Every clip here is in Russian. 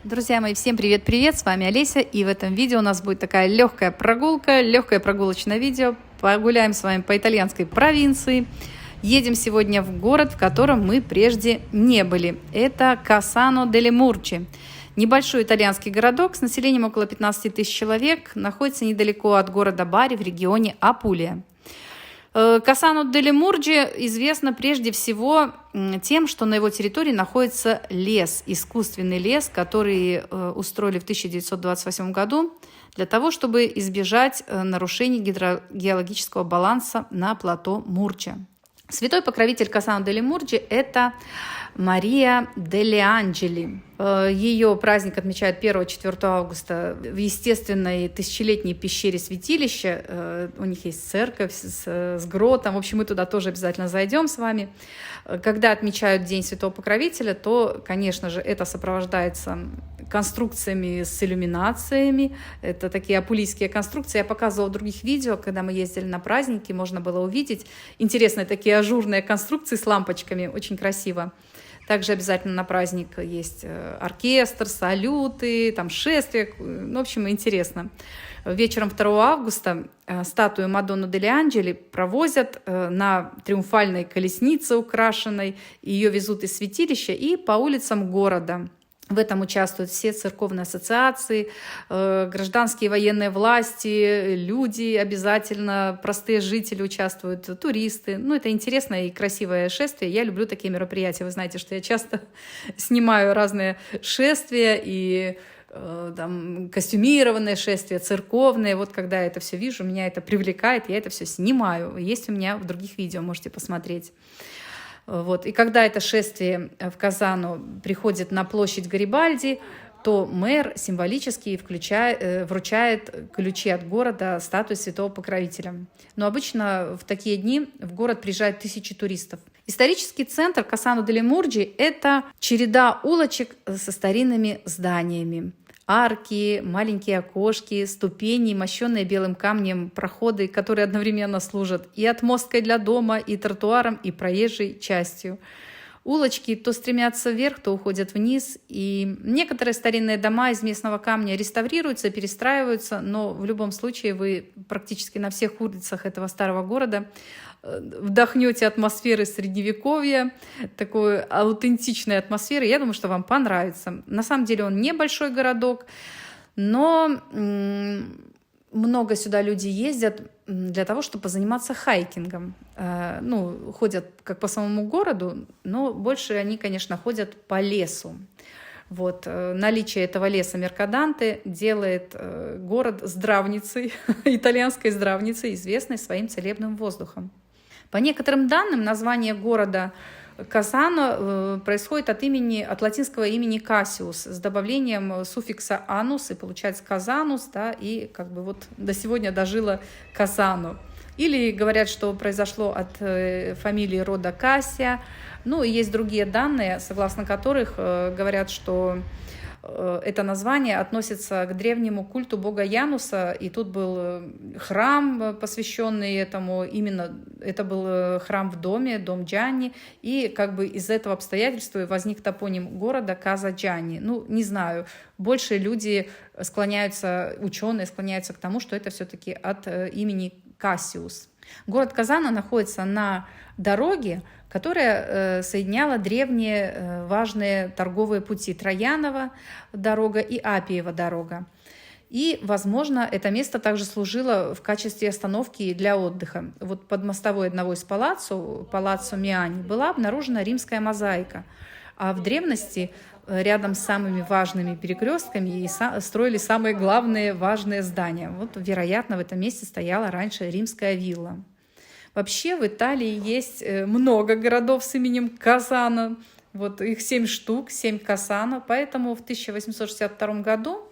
Друзья мои, всем привет-привет, с вами Олеся, и в этом видео у нас будет такая легкая прогулка, легкое прогулочное видео. Погуляем с вами по итальянской провинции. Едем сегодня в город, в котором мы прежде не были. Это Кассано-дель-Мурчи. Небольшой итальянский городок с населением около 15 тысяч человек, находится недалеко от города Бари в регионе Апулия. Кассано-дель-Мурчи известно прежде всего тем, что на его территории находится лес, искусственный лес, который устроили в 1928 году для того, чтобы избежать нарушений гидрогеологического баланса на плато Мурча. Святой покровитель Кассано-дель-Мурчи – это Мария дель Анджели. Ее праздник отмечают 1-4 августа в естественной тысячелетней пещере святилища. У них есть церковь с гротом. В общем, мы туда тоже обязательно зайдем с вами. Когда отмечают День Святого Покровителя, то, конечно же, это сопровождается конструкциями с иллюминациями. Это такие апулийские конструкции. Я показывала в других видео, когда мы ездили на праздники, можно было увидеть. Интересные такие ажурные конструкции с лампочками. Очень красиво. Также обязательно на праздник есть оркестр, салюты, там шествия. В общем, интересно. Вечером 2 августа статую Мадонны дель Анджели провозят на триумфальной колеснице украшенной. Ее везут из святилища и по улицам города. В этом участвуют все церковные ассоциации, гражданские и военные власти, люди обязательно, простые жители участвуют, туристы. Это интересное и красивое шествие. Я люблю такие мероприятия. Вы знаете, что я часто снимаю разные шествия и там, костюмированные шествия, церковные. Вот когда я это все вижу, меня это привлекает, я это все снимаю. Есть у меня в других видео, можете посмотреть. И когда это шествие в Казану приходит на площадь Гарибальди, то мэр символически вручает ключи от города статуе Святого Покровителя. Но обычно в такие дни в город приезжают тысячи туристов. Исторический центр Кассано-дель-Мурчи – это череда улочек со старинными зданиями. Арки, маленькие окошки, ступени, мощенные белым камнем проходы, которые одновременно служат и отмосткой для дома, и тротуаром, и проезжей частью. Улочки то стремятся вверх, то уходят вниз, и некоторые старинные дома из местного камня реставрируются, перестраиваются, но в любом случае вы практически на всех улицах этого старого города вдохнете атмосферы средневековья, такой аутентичной атмосферы. Я думаю, что вам понравится. На самом деле он небольшой городок, но много сюда люди ездят для того, чтобы позаниматься хайкингом. Ходят как по самому городу, но больше они, конечно, ходят по лесу. Наличие этого леса Меркаданте делает город здравницей, итальянской здравницей, известной своим целебным воздухом. По некоторым данным, название города Кассано происходит от латинского имени Кассиус с добавлением суффикса «анус», и получается «казанус», и до сегодня дожило Кассано. Или говорят, что произошло от фамилии рода Кассия. И есть другие данные, согласно которых говорят, что это название относится к древнему культу бога Януса, и тут был храм, посвященный этому, именно это был храм в доме, дом Джанни, и из этого обстоятельства возник топоним города Каза Джанни. Не знаю, больше люди ученые склоняются к тому, что это все-таки от имени Кассиус. Город Казано находится на дороге, которая соединяла древние важные торговые пути Троянова дорога и Апиева дорога. И, возможно, это место также служило в качестве остановки для отдыха. Под мостовой одного из палаццо Миани, была обнаружена римская мозаика. А в древности рядом с самыми важными перекрестками строили самые главные важные здания. Вероятно, в этом месте стояла раньше римская вилла. Вообще в Италии есть много городов с именем Кассано. Их 7 штук, 7 Кассано. Поэтому в 1862 году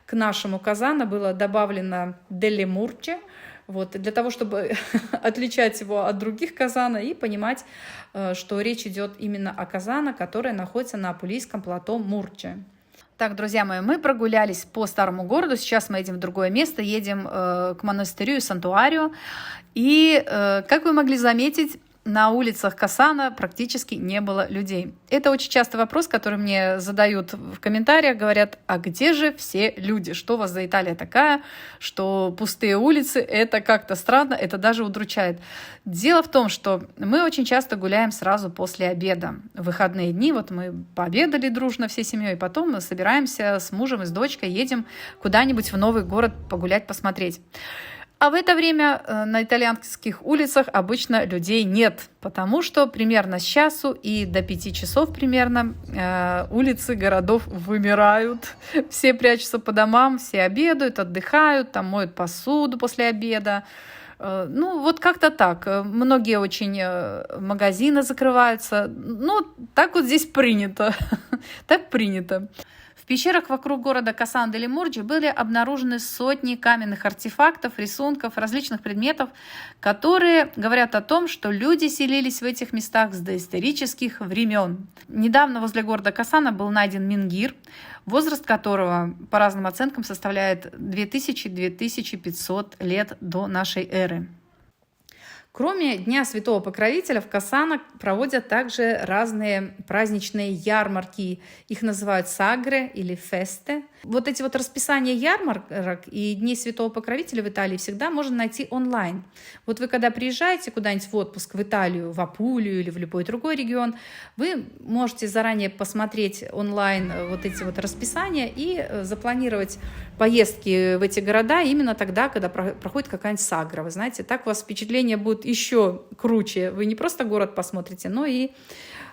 к нашему Кассано было добавлено дель-Мурчи, для того, чтобы отличать его от других Кассано и понимать, что речь идет именно о Кассано, которое находится на апулийском плато Мурчи. Так, друзья мои, мы прогулялись по старому городу, сейчас мы едем в другое место, едем к монастырю и сантуарию. И, как вы могли заметить, на улицах Касана практически не было людей. Это очень частый вопрос, который мне задают в комментариях. Говорят, а где же все люди? Что у вас за Италия такая, что пустые улицы? Это как-то странно, это даже удручает. Дело в том, что мы очень часто гуляем сразу после обеда. В выходные дни вот мы пообедали дружно всей семьей, потом мы собираемся с мужем и с дочкой, едем куда-нибудь в новый город погулять, посмотреть. А в это время на итальянских улицах обычно людей нет, потому что примерно с часу и до 5 часов примерно улицы городов вымирают. Все прячутся по домам, все обедают, отдыхают, там моют посуду после обеда. Ну, вот как-то так. Многие очень магазины закрываются. Ну, так вот здесь принято. Так принято. В пещерах вокруг города Касан-дель-Мурджи были обнаружены сотни каменных артефактов, рисунков, различных предметов, которые говорят о том, что люди селились в этих местах с доисторических времен. Недавно возле города Касана был найден менгир, возраст которого, по разным оценкам, составляет 2000-2500 лет до нашей эры. Кроме Дня Святого Покровителя в Касана проводят также разные праздничные ярмарки. Их называют сагре или фесте. Вот эти вот расписания ярмарок и Дней Святого Покровителя в Италии всегда можно найти онлайн. Вот вы когда приезжаете куда-нибудь в отпуск в Италию, в Апулию или в любой другой регион, вы можете заранее посмотреть онлайн вот эти вот расписания и запланировать поездки в эти города именно тогда, когда проходит какая-нибудь сагра. Вы знаете, так у вас впечатление будет еще круче. Вы не просто город посмотрите, но и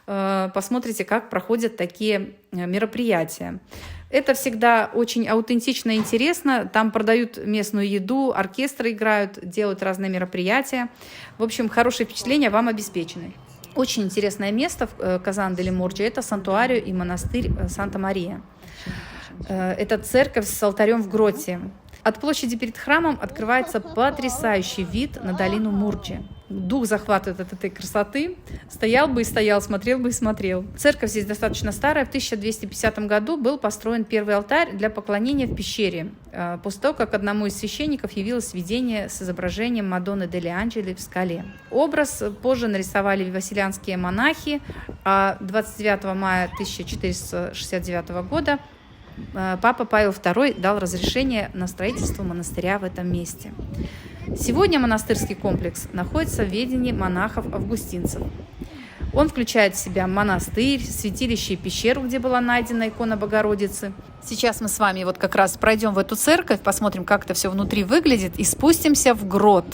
посмотрите, как проходят такие мероприятия. Это всегда очень аутентично и интересно. Там продают местную еду, оркестры играют, делают разные мероприятия. В общем, хорошие впечатления вам обеспечены. Очень интересное место в Касан-дель-Мурджи – это сантуарио и монастырь Санта-Мария. Это церковь с алтарем в гроте. От площади перед храмом открывается потрясающий вид на долину Мурджи. Дух захватывает от этой красоты. Стоял бы и стоял, смотрел бы и смотрел. Церковь здесь достаточно старая. В 1250 году был построен первый алтарь для поклонения в пещере, после того, как одному из священников явилось видение с изображением Мадонны дель Анджели в скале. Образ позже нарисовали василианские монахи, а 29 мая 1469 года Папа Павел II дал разрешение на строительство монастыря в этом месте. Сегодня монастырский комплекс находится в ведении монахов-августинцев. Он включает в себя монастырь, святилище и пещеру, где была найдена икона Богородицы. Сейчас мы с вами вот как раз пройдем в эту церковь, посмотрим, как это все внутри выглядит, и спустимся в грот.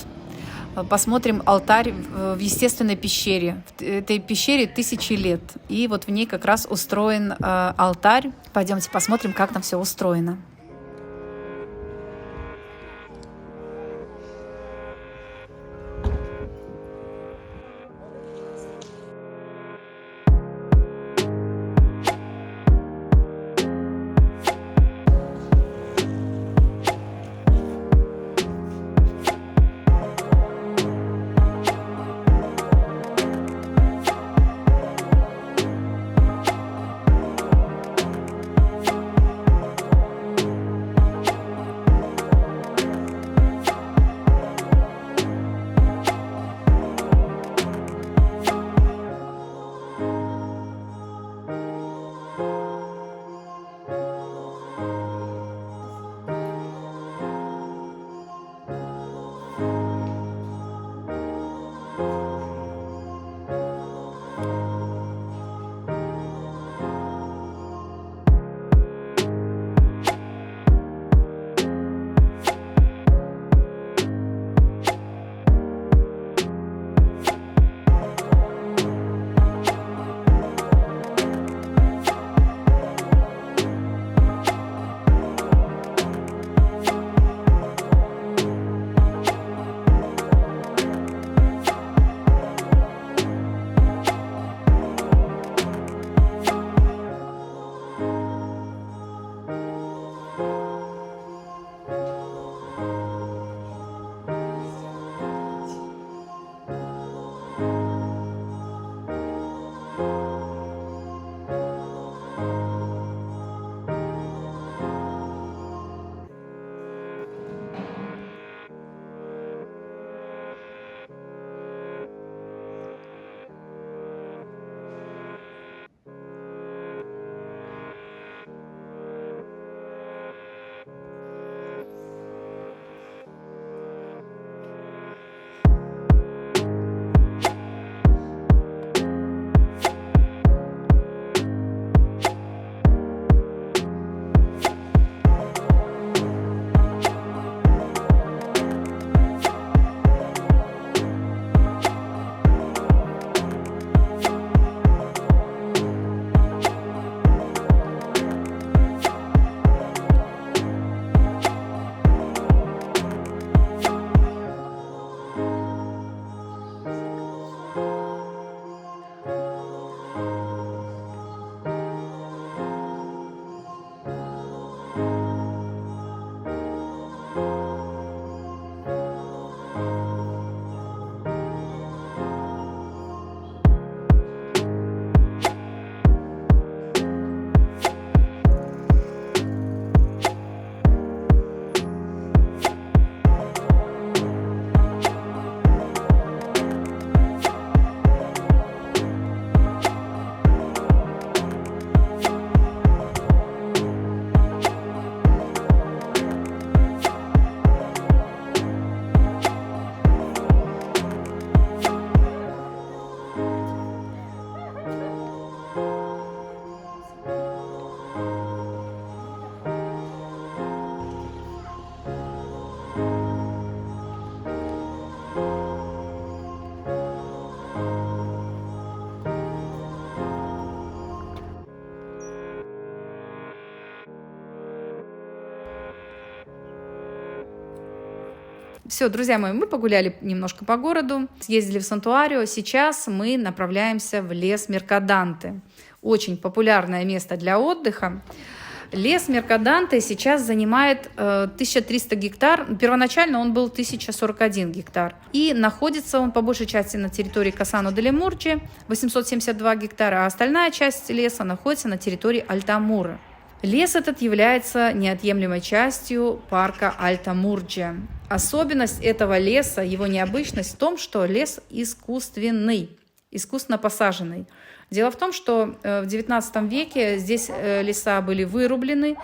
Посмотрим алтарь в естественной пещере. В этой пещере 1000 лет. И вот в ней как раз устроен алтарь. Пойдемте посмотрим, как там все устроено. Все, друзья мои, мы погуляли немножко по городу, съездили в Сантуарио. Сейчас мы направляемся в лес Меркаданте. Очень популярное место для отдыха. Лес Меркаданте сейчас занимает 1300 гектар. Первоначально он был 1041 гектар. И находится он по большей части на территории Кассано-дель-Мурджи, 872 гектара, а остальная часть леса находится на территории Альта-Амуре. Лес этот является неотъемлемой частью парка Альта-Мурджи. Особенность этого леса, его необычность в том, что лес искусственный, искусственно посаженный. Дело в том, что в XIX веке здесь леса были вырублены,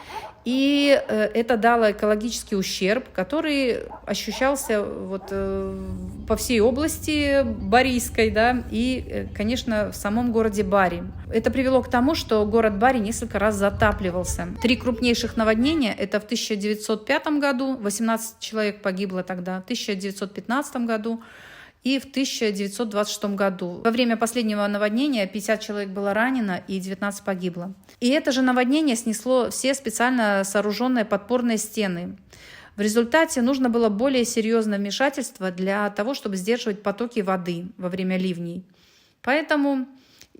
и это дало экологический ущерб, который ощущался по всей области Барийской, да, и, конечно, в самом городе Бари. Это привело к тому, что город Бари несколько раз затапливался. 3 крупнейших наводнения – это в 1905 году, 18 человек погибло тогда, в 1915 году, и в 1926 году. Во время последнего наводнения 50 человек было ранено и 19 погибло. И это же наводнение снесло все специально сооруженные подпорные стены. В результате нужно было более серьезное вмешательство для того, чтобы сдерживать потоки воды во время ливней. Поэтому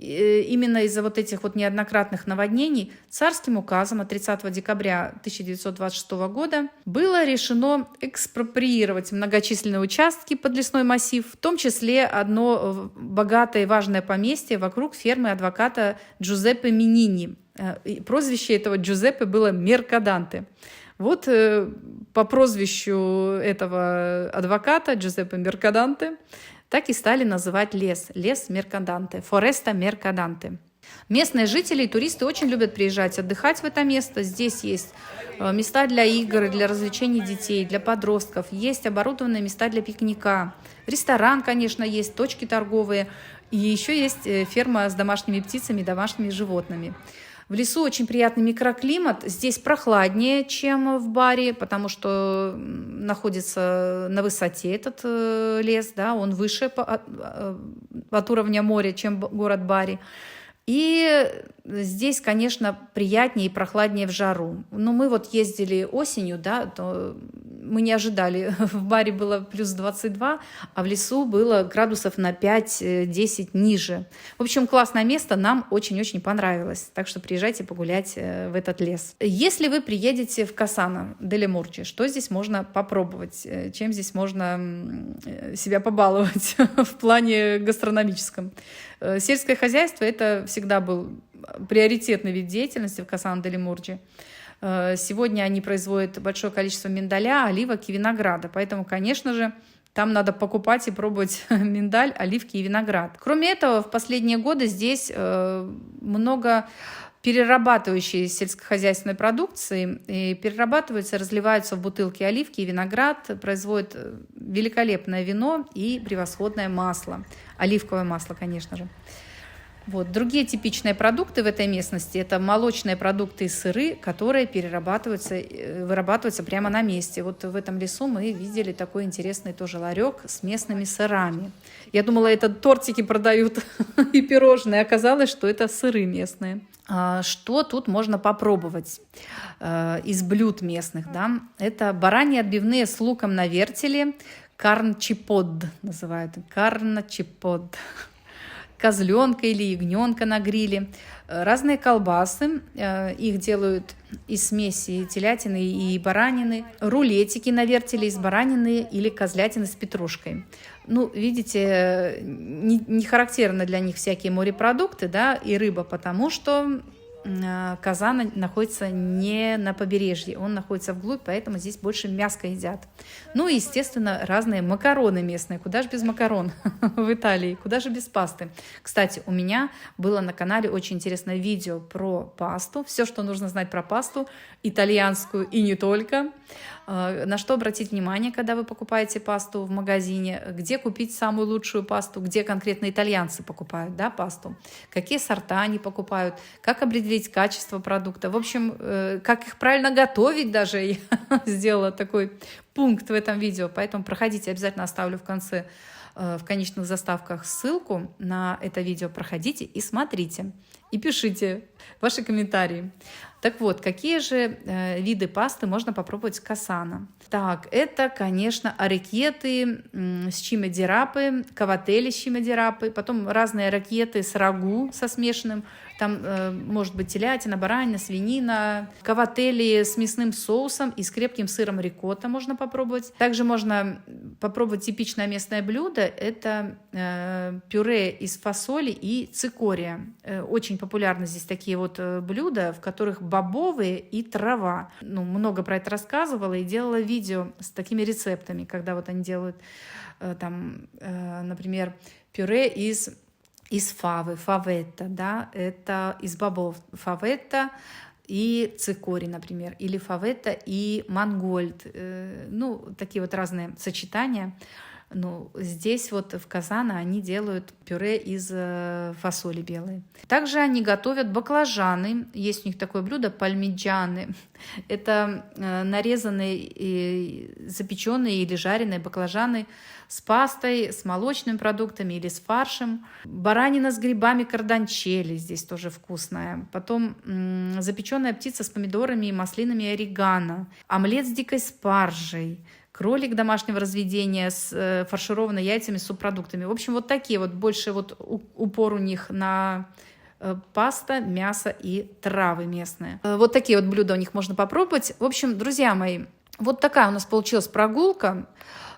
именно из-за этих неоднократных наводнений царским указом от 30 декабря 1926 года было решено экспроприировать многочисленные участки под лесной массив, в том числе одно богатое и важное поместье вокруг фермы адвоката Джузеппе Минини. Прозвище этого Джузеппе было Меркаданте. По прозвищу этого адвоката Джузеппе Меркаданте так и стали называть лес Меркаданте, Фореста Меркаданте. Местные жители и туристы очень любят приезжать отдыхать в это место. Здесь есть места для игр, для развлечений детей, для подростков. Есть оборудованные места для пикника. Ресторан, конечно, есть, точки торговые. И еще есть ферма с домашними птицами и домашними животными. В лесу очень приятный микроклимат. Здесь прохладнее, чем в Бари, потому что находится на высоте этот лес, да, он выше от уровня моря, чем город Бари. И здесь, конечно, приятнее и прохладнее в жару. Но мы ездили осенью, да, то мы не ожидали. В Бари было плюс 22, а в лесу было градусов на 5-10 ниже. В общем, классное место, нам очень-очень понравилось. Так что приезжайте погулять в этот лес. Если вы приедете в Кассано-дель-Мурджи, что здесь можно попробовать? Чем здесь можно себя побаловать в плане гастрономическом? Сельское хозяйство – это всегда был приоритетный вид деятельности в Кассано-дель-Мурджи. Сегодня они производят большое количество миндаля, оливок и винограда. Поэтому, конечно же, там надо покупать и пробовать миндаль, оливки и виноград. Кроме этого, в последние годы здесь много перерабатывающей сельскохозяйственной продукции. И перерабатываются, разливаются в бутылки оливки и виноград, производят великолепное вино и превосходное масло. Оливковое масло, конечно же. Другие типичные продукты в этой местности – это молочные продукты и сыры, которые вырабатываются прямо на месте. В этом лесу мы видели такой интересный тоже ларек с местными сырами. Я думала, это тортики продают и пирожные. Оказалось, что это сыры местные. Что тут можно попробовать из блюд местных? Да? Это бараньи отбивные с луком на вертеле, карнчипод называют, карнчипод. Козленка или ягненка на гриле, разные колбасы, их делают из смеси телятины и баранины, рулетики на вертеле из баранины или козлятины с петрушкой. Видите, не характерно для них всякие морепродукты, да, и рыба, потому что Казан находится не на побережье, он находится вглубь, поэтому здесь больше мяска едят. И, естественно, разные макароны местные. Куда же без макарон в Италии? Куда же без пасты? Кстати, у меня было на канале очень интересное видео про пасту. Все, что нужно знать про пасту, итальянскую и не только. На что обратить внимание, когда вы покупаете пасту в магазине, где купить самую лучшую пасту, где конкретно итальянцы покупают, да, пасту, какие сорта они покупают, как определить качество продукта, в общем, как их правильно готовить даже, я сделала такой пункт в этом видео, поэтому проходите, обязательно оставлю в конце, в конечных заставках ссылку на это видео, проходите и смотрите. и пишите ваши комментарии. Так вот, какие же виды пасты можно попробовать с касана? Так, это, конечно, арикеты с чима-ди-рапы, каватели с чима-ди-рапы, потом разные арикеты с рагу, со смешанным. Там может быть телятина, баранина, свинина, каватели с мясным соусом и с крепким сыром рикотта можно попробовать. Также можно попробовать типичное местное блюдо. Это пюре из фасоли и цикория. Очень популярны здесь такие вот блюда, в которых бобовые и трава. Ну, много про это рассказывала и делала видео с такими рецептами, когда вот они делают там, например, пюре из фавы, фаветта, да, это из бобов, фаветта и цикорий, например, или фаветта и мангольд, ну, такие вот разные сочетания. Ну, здесь вот в Казана они делают пюре из фасоли белой. Также они готовят баклажаны. Есть у них такое блюдо пальмиджаны. Это нарезанные, запеченные или жареные баклажаны с пастой, с молочными продуктами или с фаршем. Баранина с грибами карданчели здесь тоже вкусная. Потом запеченная птица с помидорами и маслинами и орегано. Омлет с дикой спаржей. Кролик домашнего разведения с фаршированными яйцами, с субпродуктами. В общем, вот такие вот, больше вот упор у них на паста, мясо и травы местные. Вот такие вот блюда у них можно попробовать. В общем, друзья мои, вот такая у нас получилась прогулка.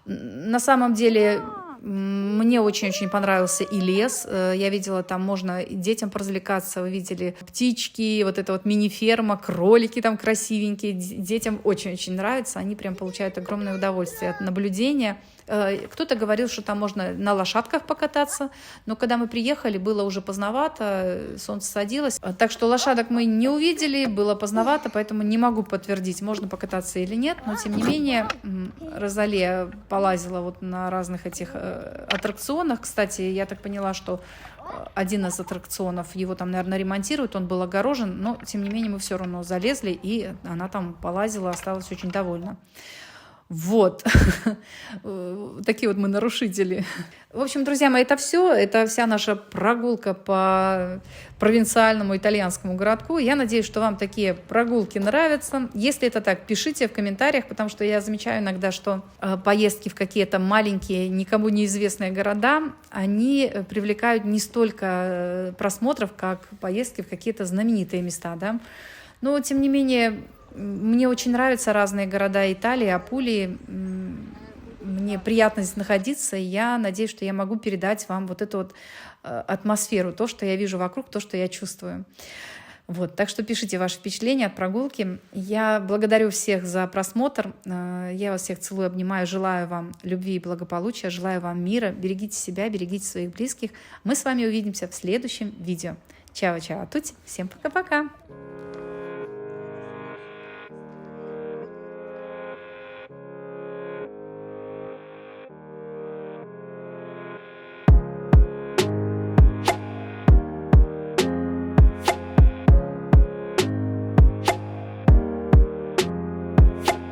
На самом деле, мне очень-очень понравился и лес. Я видела, там можно детям поразвлекаться. Вы видели птички, вот эта вот мини-ферма, кролики там красивенькие. Детям очень-очень нравится. Они прям получают огромное удовольствие от наблюдения. Кто-то говорил, что там можно на лошадках покататься, но когда мы приехали, было уже поздновато, солнце садилось. Так что лошадок мы не увидели, было поздновато, поэтому не могу подтвердить, можно покататься или нет. Но тем не менее, Розалия полазила вот на разных этих аттракционах. Кстати, я так поняла, что один из аттракционов, его там, наверное, ремонтируют, он был огорожен, но тем не менее мы все равно залезли, и она там полазила, осталась очень довольна. Вот, такие вот мы нарушители. В общем, друзья мои, это все. Это вся наша прогулка по провинциальному итальянскому городку. Я надеюсь, что вам такие прогулки нравятся. Если это так, пишите в комментариях, потому что я замечаю иногда, что поездки в какие-то маленькие, никому неизвестные города, они привлекают не столько просмотров, как поездки в какие-то знаменитые места, да. Но, тем не менее, мне очень нравятся разные города Италии, Апулии. Мне приятно здесь находиться, и я надеюсь, что я могу передать вам вот эту вот атмосферу, то, что я вижу вокруг, то, что я чувствую. Вот, так что пишите ваши впечатления от прогулки. Я благодарю всех за просмотр. Я вас всех целую, обнимаю, желаю вам любви и благополучия, желаю вам мира. Берегите себя, берегите своих близких. Мы с вами увидимся в следующем видео. Чао-чао, тути. Всем пока-пока.